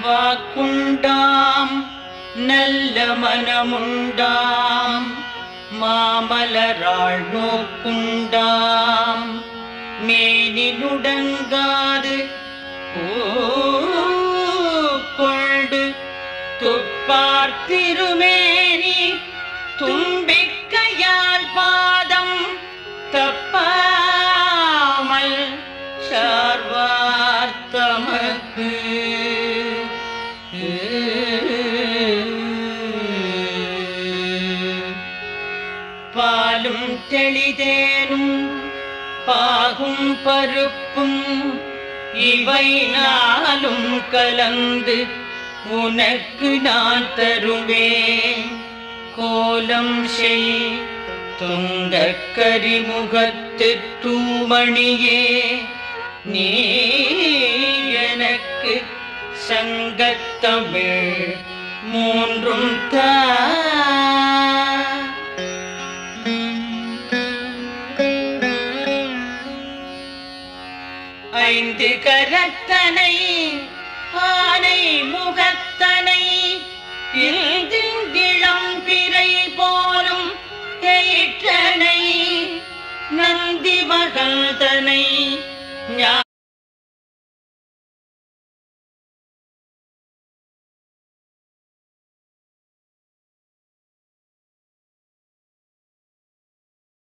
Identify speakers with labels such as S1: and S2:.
S1: வாக்குண்டாம் நல்ல மனமுண்டாம் மாமலராள் நோக்குண்டாம் மேனி நுடங்காது கொண்டு துப்பார் திருமேனி தும்பிக்கையால் பாதம் தப்பாமல் சார்வார் தமக்கு பாலும் தெளிதேனும் பாகும் பருப்பும் இவை நாளும் கலந்து உனக்கு நான் தருவேன் கோலம் செய் துங்க கரிமுகத்து தூமணியே நீ எனக்கு சங்கத்தமிழ் மூன்றும் தா ஐந்து கரத்தனை ஆனை முகத்தனை இளம் பிறை போலும் எயிற்றனை நந்தி மகள்தனை ஞான